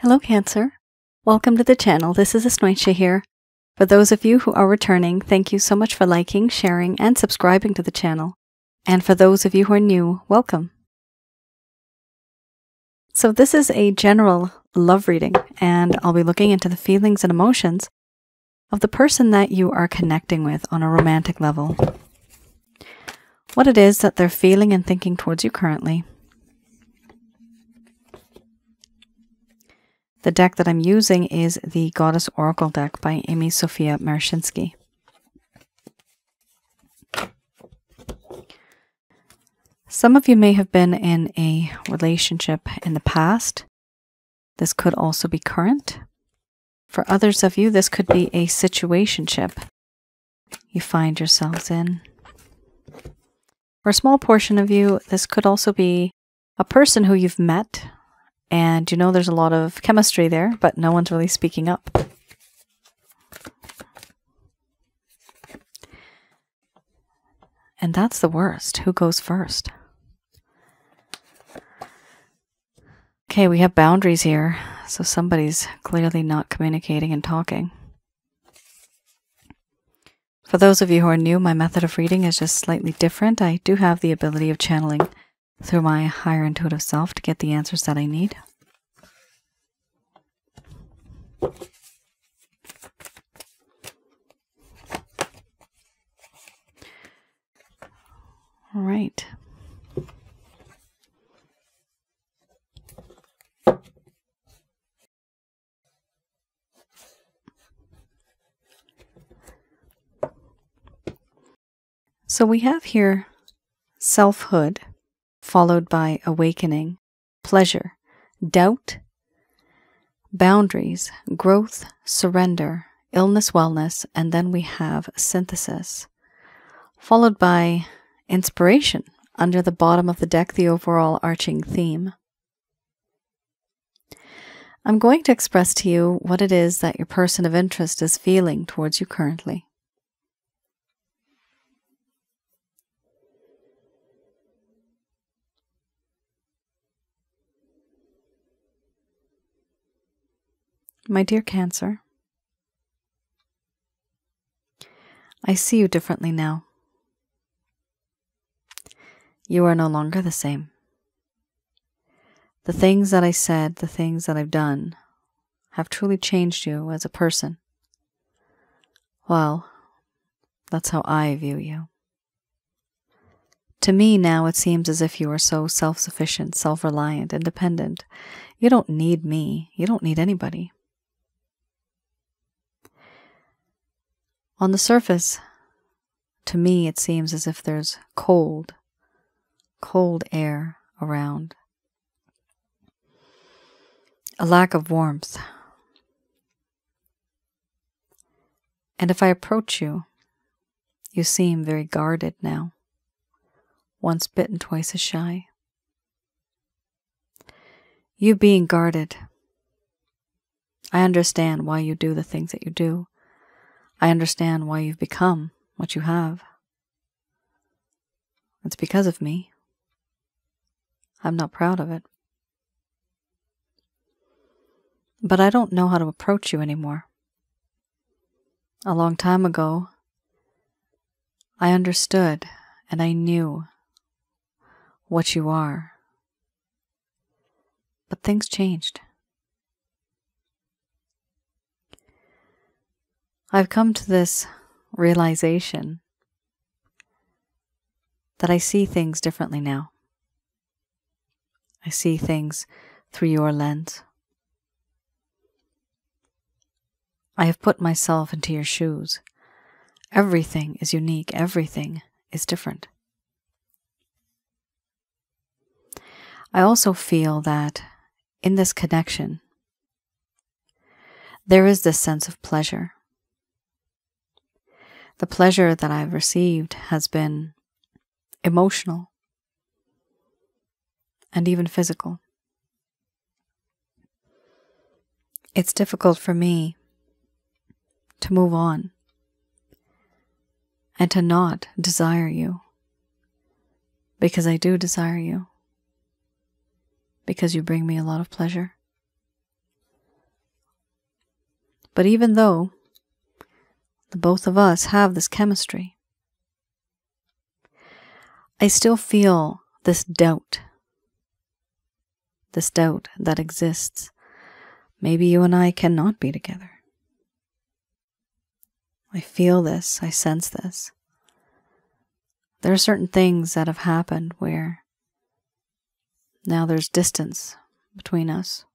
Hello Cancer, welcome to the channel. This is Asnointia here. For those of you who are returning, thank you so much for liking, sharing, and subscribing to the channel. And for those of you who are new, welcome. So this is a general love reading, and I'll be looking into the feelings and emotions of the person that you are connecting with on a romantic level. What it is that they're feeling and thinking towards you currently. The deck that I'm using is the Goddess Oracle deck by Amy Sophia Marashinsky. Some of you may have been in a relationship in the past. This could also be current. For others of you, this could be a situationship you find yourselves in. For a small portion of you, this could also be a person who you've met, and you know there's a lot of chemistry there, but no one's really speaking up. And that's the worst. Who goes first? Okay, we have boundaries here, so somebody's clearly not communicating and talking. For those of you who are new, my method of reading is just slightly different. I do have the ability of channeling through my higher intuitive self to get the answers that I need. All right. So we have here selfhood, followed by awakening, pleasure, doubt, boundaries, growth, surrender, illness, wellness, and then we have synthesis, followed by inspiration under the bottom of the deck, the overall arching theme. I'm going to express to you what it is that your person of interest is feeling towards you currently. My dear Cancer, I see you differently now. You are no longer the same. The things that I said, the things that I've done, have truly changed you as a person. Well, that's how I view you. To me now it seems as if you are so self-sufficient, self-reliant, independent. You don't need me. You don't need anybody. On the surface, to me it seems as if there's cold air around. A lack of warmth. And if I approach you, you seem very guarded now. Once bitten, twice as shy. You being guarded, I understand why you do the things that you do. I understand why you've become what you have. It's because of me. I'm not proud of it. But I don't know how to approach you anymore. A long time ago, I understood and I knew what you are. But things changed. I've come to this realization that I see things differently now. I see things through your lens. I have put myself into your shoes. Everything is unique. Everything is different. I also feel that in this connection, there is this sense of pleasure. The pleasure that I've received has been emotional and even physical. It's difficult for me to move on and to not desire you, because I do desire you, because you bring me a lot of pleasure. But even though the both of us have this chemistry, I still feel this doubt that exists. Maybe you and I cannot be together. I feel this, I sense this. There are certain things that have happened where now there's distance between us.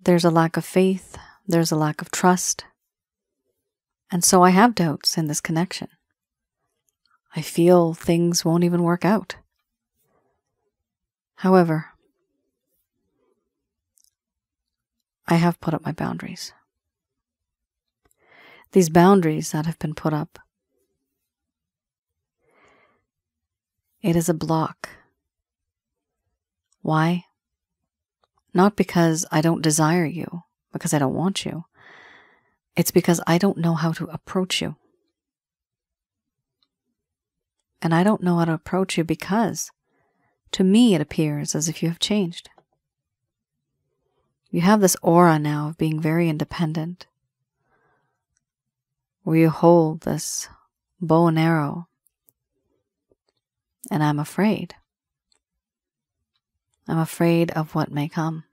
There's a lack of faith, there's a lack of trust, and so I have doubts in this connection. I feel things won't even work out. However, I have put up my boundaries. These boundaries that have been put up, it is a block. Why? Not because I don't desire you, because I don't want you. It's because I don't know how to approach you. And I don't know how to approach you because, to me, it appears as if you have changed. You have this aura now of being very independent, where you hold this bow and arrow, and I'm afraid. I'm afraid of what may come.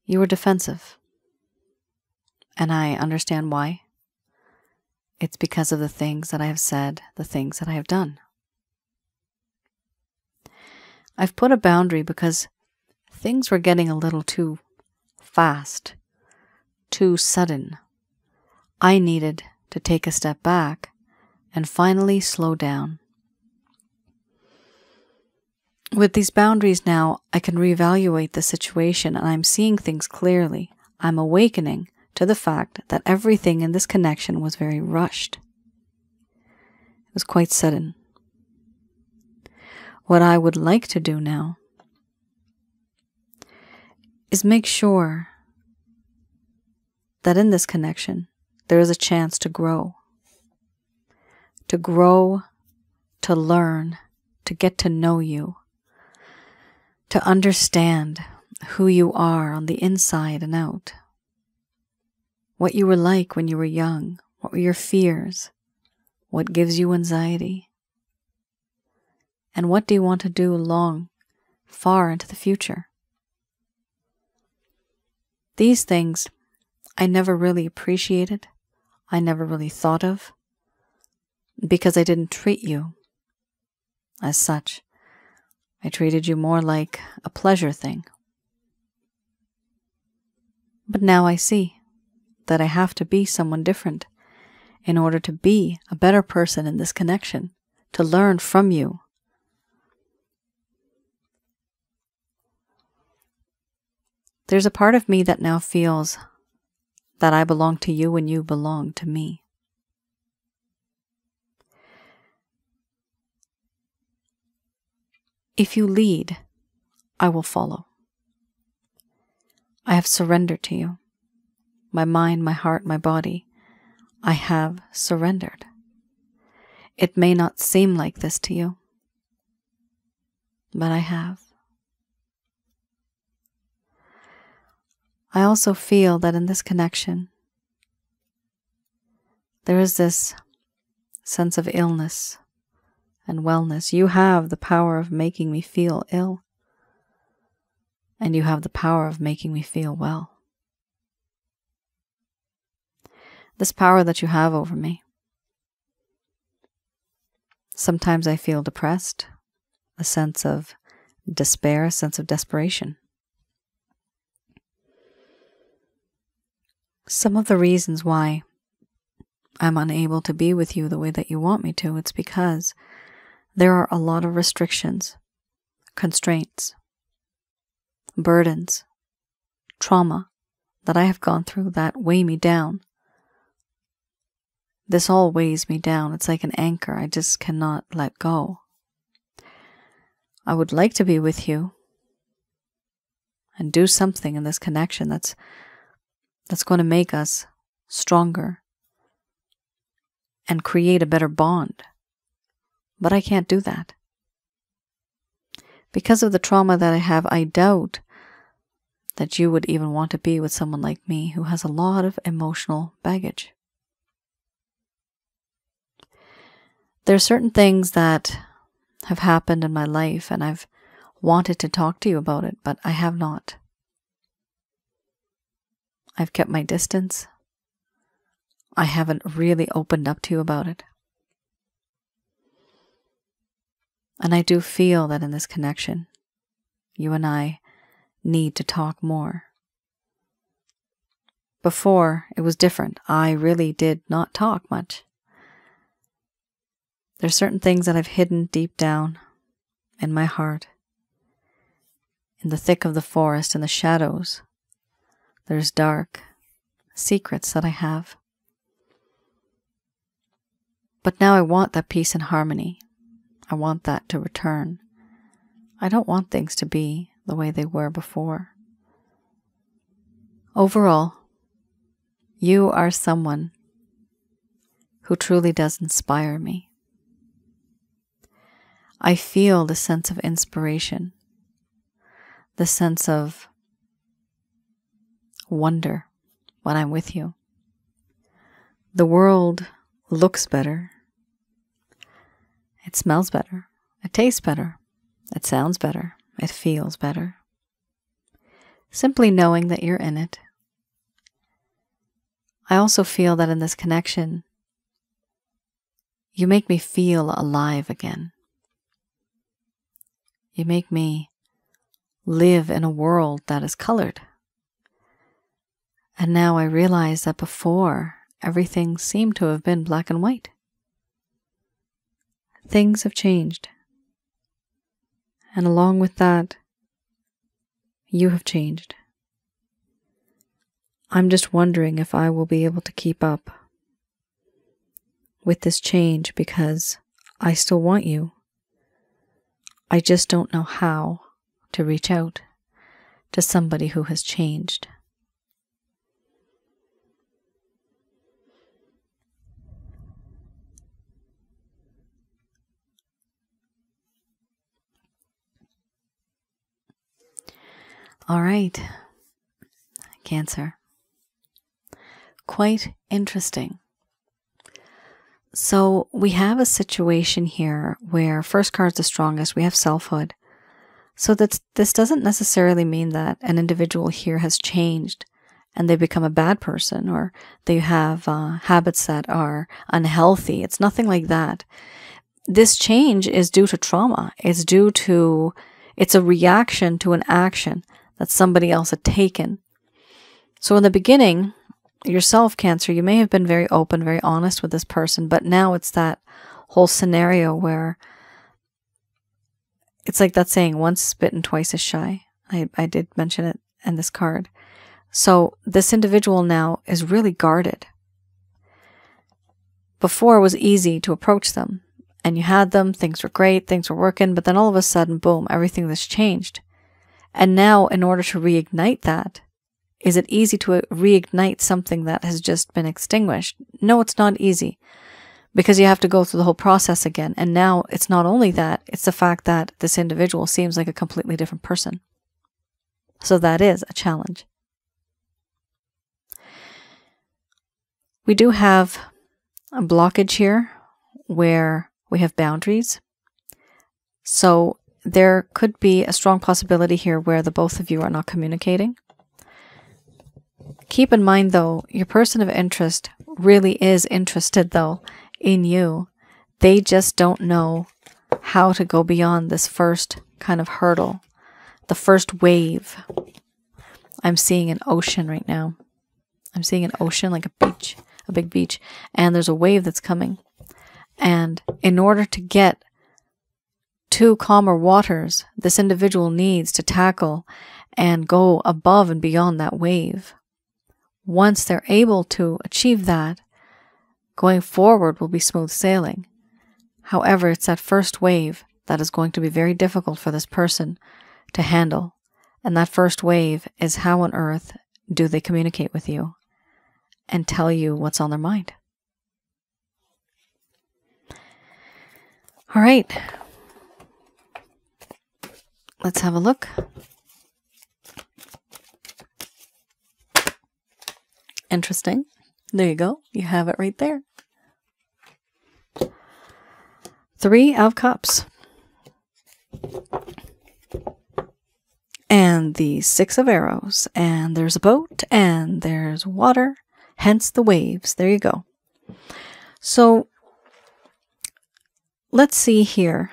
You were defensive, and I understand why. It's because of the things that I have said, the things that I have done. I've put a boundary because things were getting a little too fast, too sudden. I needed to take a step back and finally slow down. With these boundaries now, I can reevaluate the situation and I'm seeing things clearly. I'm awakening to the fact that everything in this connection was very rushed. It was quite sudden. What I would like to do now is make sure that in this connection, there is a chance to grow, to learn, to get to know you, to understand who you are on the inside and out, what you were like when you were young, what were your fears, what gives you anxiety, and what do you want to do far into the future. These things I never really appreciated, I never really thought of, because I didn't treat you as such. I treated you more like a pleasure thing. But now I see that I have to be someone different in order to be a better person in this connection, to learn from you. There's a part of me that now feels that I belong to you and you belong to me. If you lead, I will follow. I have surrendered to you. My mind, my heart, my body, I have surrendered. It may not seem like this to you, but I have. I also feel that in this connection, there is this sense of illness and wellness. You have the power of making me feel ill, and you have the power of making me feel well. This power that you have over me. Sometimes I feel depressed, a sense of despair, a sense of desperation. Some of the reasons why I'm unable to be with you the way that you want me to, it's because there are a lot of restrictions, constraints, burdens, trauma that I have gone through that weigh me down. This all weighs me down. It's like an anchor. I just cannot let go. I would like to be with you and do something in this connection that's going to make us stronger and create a better bond. But I can't do that. Because of the trauma that I have, I doubt that you would even want to be with someone like me who has a lot of emotional baggage. There are certain things that have happened in my life, and I've wanted to talk to you about it, but I have not. I've kept my distance. I haven't really opened up to you about it. And I do feel that in this connection, you and I need to talk more. Before, it was different. I really did not talk much. There's certain things that I've hidden deep down in my heart. In the thick of the forest, in the shadows, there's dark secrets that I have. But now I want that peace and harmony. I want that to return. I don't want things to be the way they were before. Overall, you are someone who truly does inspire me. I feel the sense of inspiration, the sense of wonder when I'm with you. The world looks better. It smells better. It tastes better. It sounds better. It feels better. Simply knowing that you're in it. I also feel that in this connection, you make me feel alive again. You make me live in a world that is colored. And now I realize that before, everything seemed to have been black and white. Things have changed. And along with that, you have changed. I'm just wondering if I will be able to keep up with this change, because I still want you. I just don't know how to reach out to somebody who has changed. All right, Cancer. Quite interesting. So we have a situation here where first card's the strongest. We have selfhood. So this doesn't necessarily mean that an individual here has changed and they become a bad person, or they have habits that are unhealthy. It's nothing like that. This change is due to trauma. It's a reaction to an action that somebody else had taken. So in the beginning, yourself, Cancer, you may have been very open, very honest with this person, but now it's that whole scenario where it's like that saying, once bitten, twice is shy. I did mention it in this card. So this individual now is really guarded. Before, it was easy to approach them, and you had them, things were great, things were working, but then all of a sudden, boom, everything has changed. And now, in order to reignite that, is it easy to reignite something that has just been extinguished? No, it's not easy, because you have to go through the whole process again. And now it's not only that, it's the fact that this individual seems like a completely different person. So that is a challenge. We do have a blockage here where we have boundaries. So there could be a strong possibility here where the both of you are not communicating. Keep in mind, though, your person of interest really is interested, though, in you. They just don't know how to go beyond this first kind of hurdle, the first wave. I'm seeing an ocean right now. I'm seeing an ocean, like a beach, a big beach, and there's a wave that's coming. And in order to get to calmer waters, this individual needs to tackle and go above and beyond that wave. Once they're able to achieve that, going forward will be smooth sailing. However, it's that first wave that is going to be very difficult for this person to handle. And that first wave is, how on earth do they communicate with you and tell you what's on their mind? All right. Let's have a look. Interesting. There you go. You have it right there. 3 of Cups. And the 6 of Arrows. And there's a boat. And there's water. Hence the waves. There you go. So, let's see here.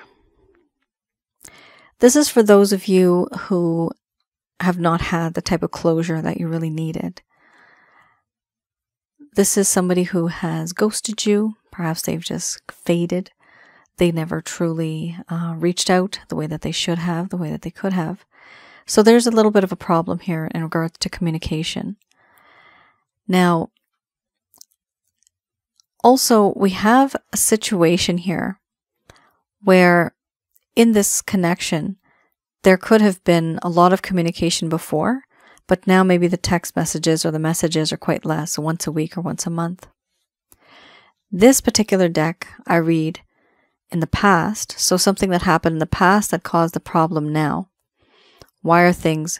This is for those of you who have not had the type of closure that you really needed. This is somebody who has ghosted you. Perhaps they've just faded. They never truly reached out the way that they should have, the way that they could have. So there's a little bit of a problem here in regards to communication. Now, also, we have a situation here where in this connection, there could have been a lot of communication before, but now maybe the text messages or the messages are quite less, once a week or once a month. This particular deck I read in the past, so something that happened in the past that caused the problem now. Why are things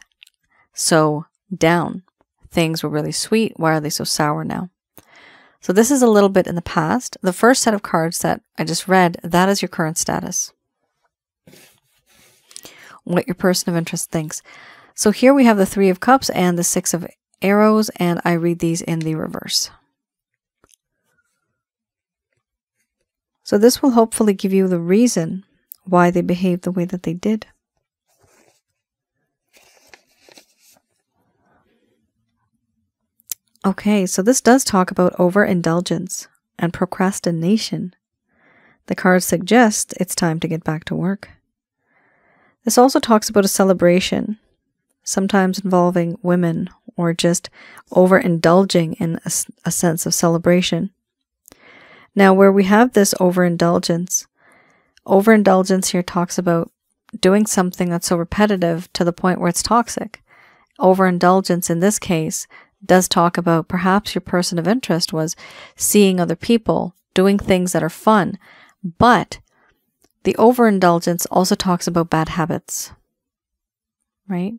so down? Things were really sweet. Why are they so sour now? So this is a little bit in the past. The first set of cards that I just read, that is your current status. What your person of interest thinks. So here we have the 3 of Cups and the 6 of Arrows, and I read these in the reverse. So this will hopefully give you the reason why they behaved the way that they did. Okay, so this does talk about overindulgence and procrastination. The cards suggest it's time to get back to work. This also talks about a celebration, sometimes involving women or just overindulging in a sense of celebration. Now, where we have this overindulgence here talks about doing something that's so repetitive to the point where it's toxic. Overindulgence in this case does talk about perhaps your person of interest was seeing other people, doing things that are fun, but the overindulgence also talks about bad habits, right?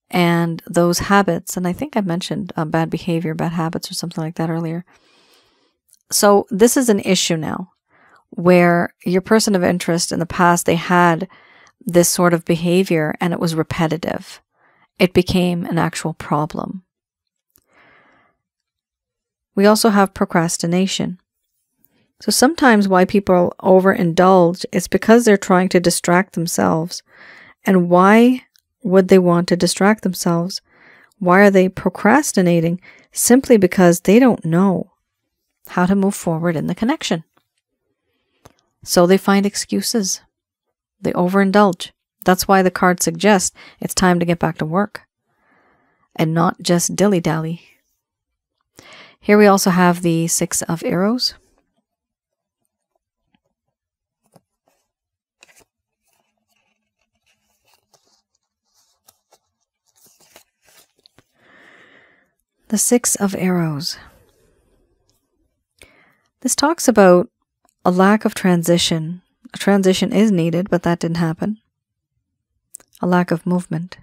And those habits, and I think I mentioned bad behavior, bad habits or something like that earlier. So this is an issue now where your person of interest in the past, they had this sort of behavior and it was repetitive. It became an actual problem. We also have procrastination. So sometimes why people overindulge is because they're trying to distract themselves. And why would they want to distract themselves? Why are they procrastinating? Simply because they don't know how to move forward in the connection. So they find excuses. They overindulge. That's why the card suggests it's time to get back to work and not just dilly-dally. Here we also have the 6 of Arrows. The 6 of Arrows. This talks about a lack of transition. A transition is needed, but that didn't happen. A lack of movement.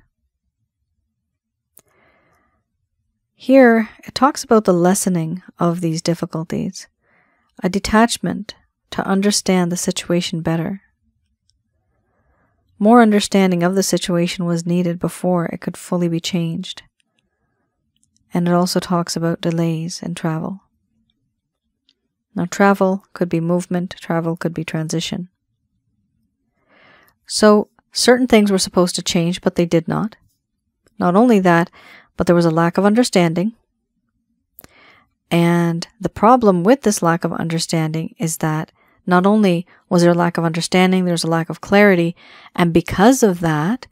Here, it talks about the lessening of these difficulties, a detachment to understand the situation better. More understanding of the situation was needed before it could fully be changed. And it also talks about delays in travel. Now, travel could be movement, travel could be transition. So, certain things were supposed to change, but they did not. Not only that, but there was a lack of understanding. And the problem with this lack of understanding is that not only was there a lack of understanding, there was a lack of clarity, and because of that,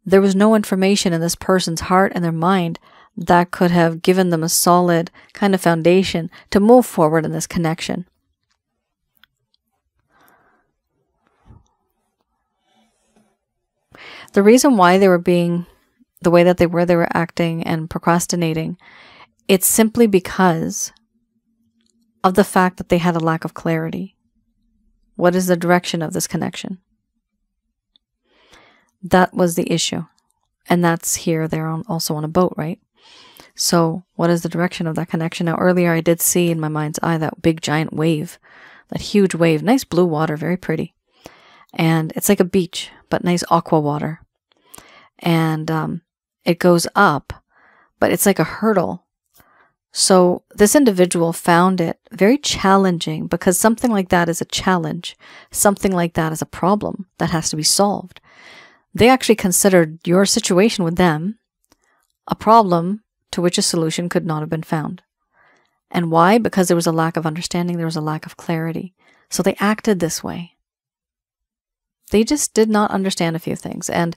there was no information in this person's heart and their mind that could have given them a solid kind of foundation to move forward in this connection. The reason why they were being the way that they were acting and procrastinating, it's simply because of the fact that they had a lack of clarity. What is the direction of this connection? That was the issue. And that's here, they're also on a boat, right? So what is the direction of that connection? Now, earlier I did see in my mind's eye that big giant wave, that huge wave, nice blue water, very pretty. And it's like a beach, but nice aqua water. And it goes up, but it's like a hurdle. So this individual found it very challenging, because something like that is a challenge. Something like that is a problem that has to be solved. They actually considered your situation with them a problem to which a solution could not have been found. And why? Because there was a lack of understanding, there was a lack of clarity. So they acted this way. They just did not understand a few things. And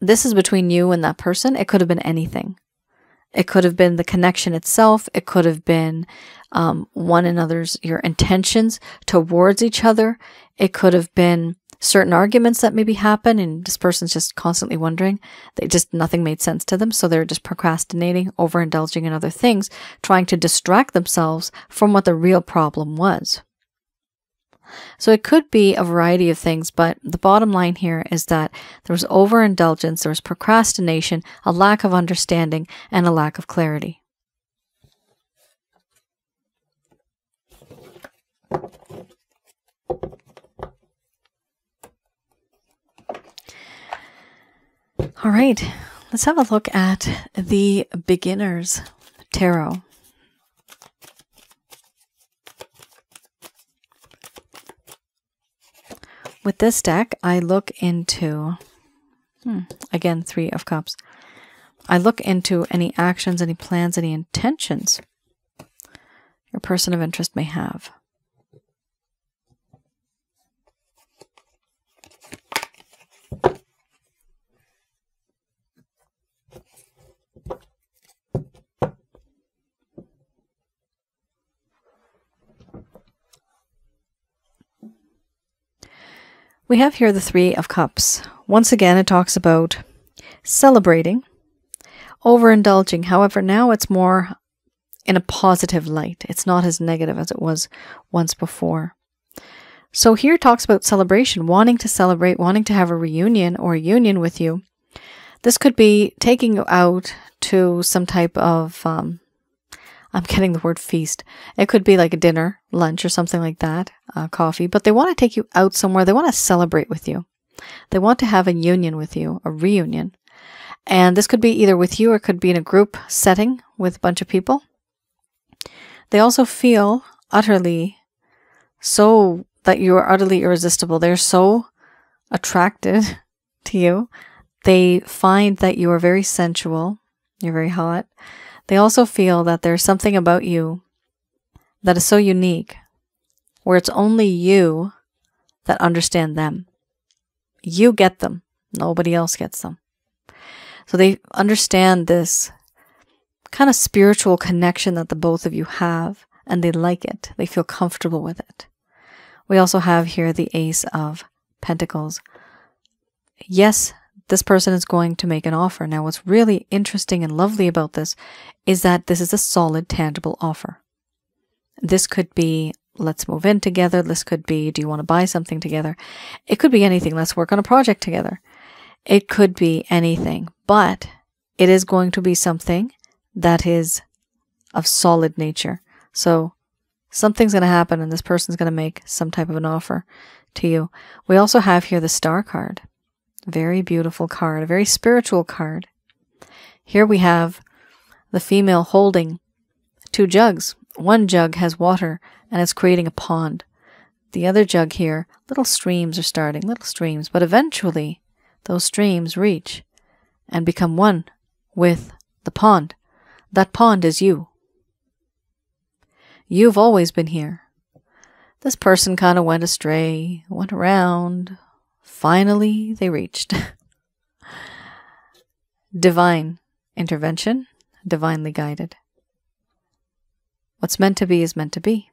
this is between you and that person. It could have been anything. It could have been the connection itself. It could have been one another's, your intentions towards each other. It could have been certain arguments that maybe happen, and this person's just constantly wondering. Nothing made sense to them, so they're just procrastinating, overindulging in other things, trying to distract themselves from what the real problem was. So it could be a variety of things, but the bottom line here is that there was overindulgence, there was procrastination, a lack of understanding, and a lack of clarity. All right, let's have a look at the Beginner's Tarot. With this deck, I look into, again, 3 of Cups. I look into any actions, any plans, any intentions your person of interest may have. We have here the 3 of Cups. Once again, it talks about celebrating, overindulging. However, now it's more in a positive light. It's not as negative as it was once before. So here it talks about celebration, wanting to celebrate, wanting to have a reunion or a union with you. This could be taking you out to some type of, I'm getting the word feast. It could be like a dinner, lunch, or something like that, coffee. But they want to take you out somewhere. They want to celebrate with you. They want to have a union with you, a reunion. And this could be either with you or it could be in a group setting with a bunch of people. They also feel utterly so that you are utterly irresistible. They're so attracted to you. They find that you are very sensual. You're very hot. They also feel that there's something about you that is so unique, where it's only you that understand them. You get them. Nobody else gets them. So they understand this kind of spiritual connection that the both of you have, and they like it. They feel comfortable with it. We also have here the Ace of Pentacles. Yes, this person is going to make an offer. Now, what's really interesting and lovely about this is that this is a solid, tangible offer. This could be, let's move in together. This could be, do you want to buy something together? It could be anything. Let's work on a project together. It could be anything, but it is going to be something that is of solid nature. So something's going to happen and this person's going to make some type of an offer to you. We also have here the Star card. Very beautiful card, a very spiritual card. Here we have the female holding 2 jugs. One jug has water and it's creating a pond. The other jug here, little streams are starting, little streams, but eventually those streams reach and become one with the pond. That pond is you. You've always been here. This person kind of went astray, went around. Finally, they reached. Divine intervention, divinely guided. What's meant to be is meant to be.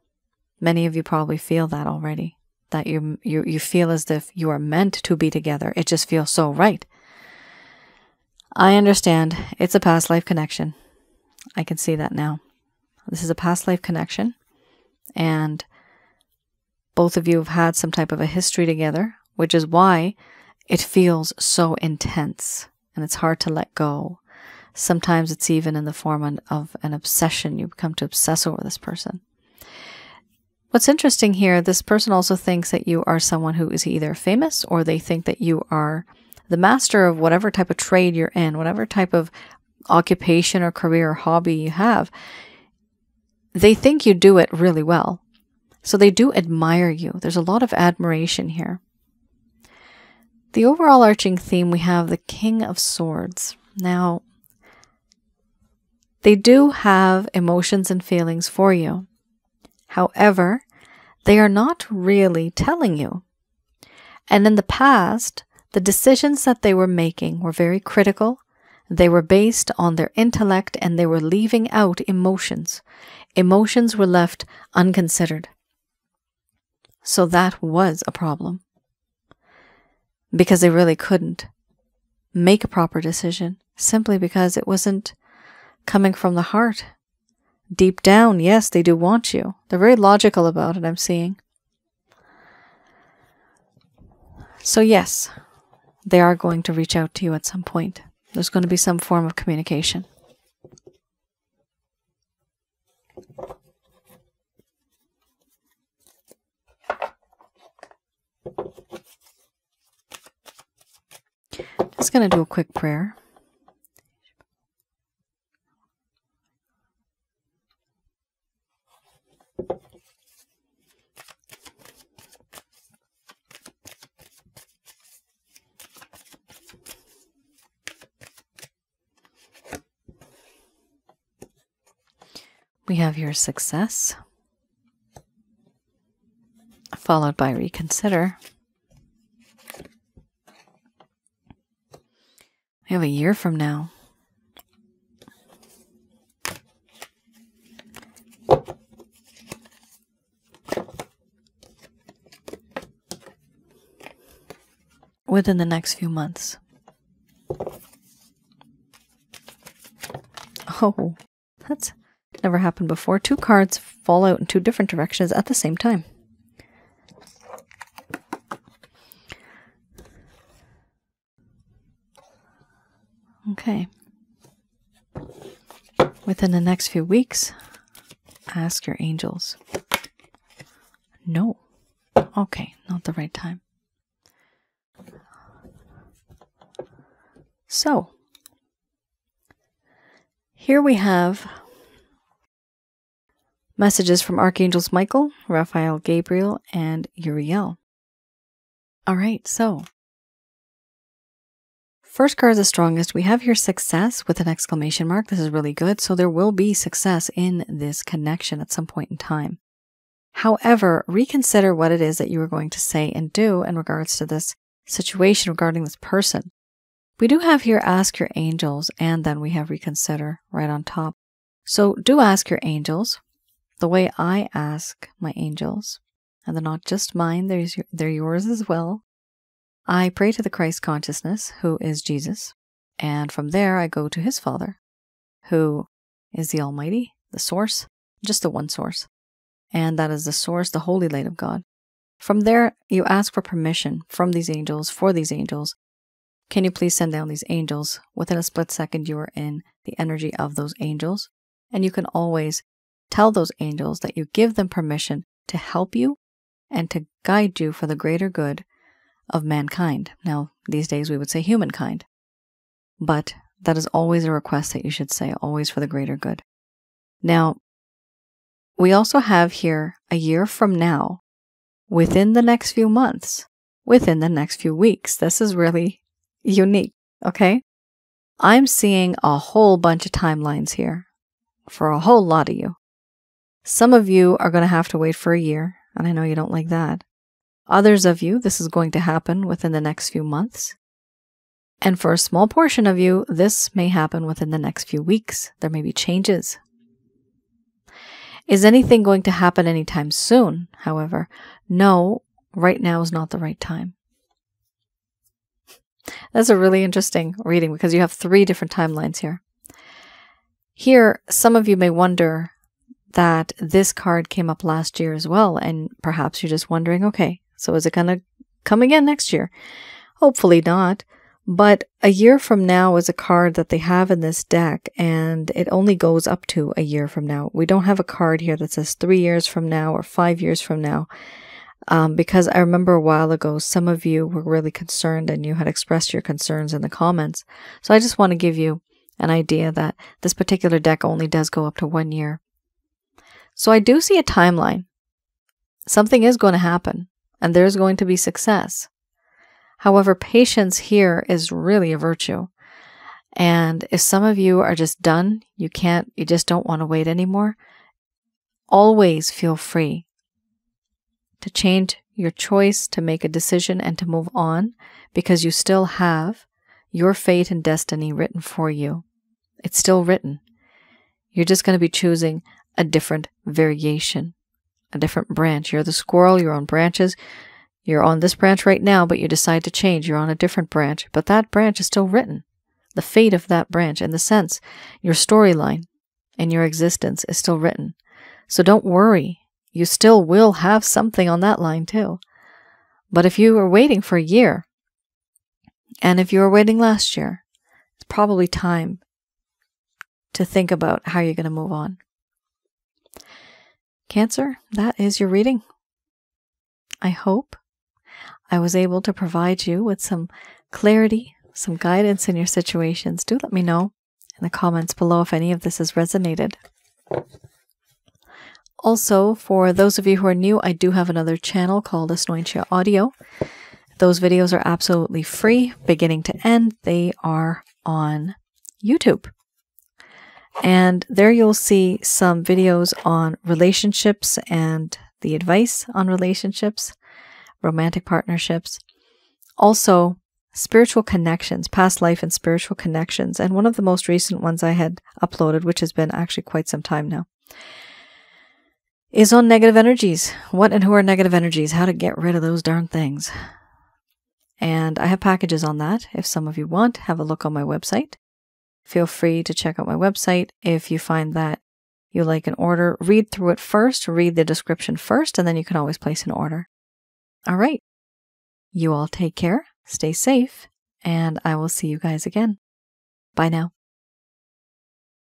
Many of you probably feel that already, that you feel as if you are meant to be together. It just feels so right. I understand. It's a past life connection. I can see that now. This is a past life connection, and both of you have had some type of a history together, which is why it feels so intense and it's hard to let go. Sometimes it's even in the form of an obsession. You become to obsess over this person. What's interesting here, this person also thinks that you are someone who is either famous, or they think that you are the master of whatever type of trade you're in, whatever type of occupation or career or hobby you have. They think you do it really well. So they do admire you. There's a lot of admiration here. The overall arching theme, we have the King of Swords. Now, they do have emotions and feelings for you. However, they are not really telling you. And in the past, the decisions that they were making were very critical. They were based on their intellect, and they were leaving out emotions. Emotions were left unconsidered. So that was a problem. Because they really couldn't make a proper decision, simply because it wasn't coming from the heart. Deep down, yes, they do want you. They're very logical about it, I'm seeing. So yes, they are going to reach out to you at some point. There's going to be some form of communication. Just going to do a quick prayer. We have your success, followed by reconsider. We have a year from now. Within the next few months. Oh, that's never happened before. 2 cards fall out in 2 different directions at the same time. Okay. Within the next few weeks, ask your angels. No. Okay, not the right time. So, here we have messages from Archangels Michael, Raphael, Gabriel, and Uriel. All right, so first card is the strongest. We have here success with an exclamation mark. This is really good. So there will be success in this connection at some point in time. However, reconsider what it is that you are going to say and do in regards to this situation regarding this person. We do have here ask your angels, and then we have reconsider right on top. So do ask your angels the way I ask my angels, and they're not just mine, they're yours as well. I pray to the Christ consciousness, who is Jesus, and from there I go to his Father, who is the Almighty, the source, just the one source, and that is the source, the Holy Light of God. From there, you ask for permission from these angels, for these angels. Can you please send down these angels? Within a split second, you are in the energy of those angels, and you can always tell those angels that you give them permission to help you and to guide you for the greater good of mankind. Now, these days we would say humankind, but that is always a request that you should say, always for the greater good. Now, we also have here a year from now, within the next few months, within the next few weeks. This is really unique, okay? I'm seeing a whole bunch of timelines here for a whole lot of you. Some of you are going to have to wait for a year, and I know you don't like that. Others of you, this is going to happen within the next few months. And for a small portion of you, this may happen within the next few weeks. There may be changes. Is anything going to happen anytime soon? However, no, right now is not the right time. That's a really interesting reading because you have 3 different timelines here. Here, some of you may wonder that this card came up last year as well, and perhaps you're just wondering, okay, so is it going to come again next year? Hopefully not, But a year from now is a card that they have in this deck, and it only goes up to a year from now. We don't have a card here that says 3 years from now or 5 years from now, because I remember a while ago, some of you were really concerned and you had expressed your concerns in the comments. So I just want to give you an idea that this particular deck only does go up to 1 year. So I do see a timeline. Something is going to happen, and there's going to be success. However, patience here is really a virtue. And if some of you are just done, you just don't want to wait anymore, always feel free to change your choice, to make a decision, and to move on, because you still have your fate and destiny written for you. It's still written. You're just going to be choosing a different variation, a different branch. You're the squirrel, you're on branches. You're on this branch right now, but you decide to change. You're on a different branch, but that branch is still written. The fate of that branch, in the sense, your storyline and your existence is still written. So don't worry. You still will have something on that line too. But if you were waiting for a year, and if you were waiting last year, it's probably time to think about how you're going to move on. Cancer, that is your reading. I hope I was able to provide you with some clarity, some guidance in your situations. Do let me know in the comments below if any of this has resonated. Also, for those of you who are new, I do have another channel called Asnointia Audio. Those videos are absolutely free, beginning to end. They are on YouTube. And there you'll see some videos on relationships and the advice on relationships, romantic partnerships, also spiritual connections, past life and spiritual connections. And one of the most recent ones I had uploaded, which has been actually quite some time now, is on negative energies. What and who are negative energies? How to get rid of those darn things. And I have packages on that. If some of you want, have a look on my website. Feel free to check out my website. If you find that you like an order, read through it first, read the description first, and then you can always place an order. All right. You all take care, stay safe, and I will see you guys again. Bye now.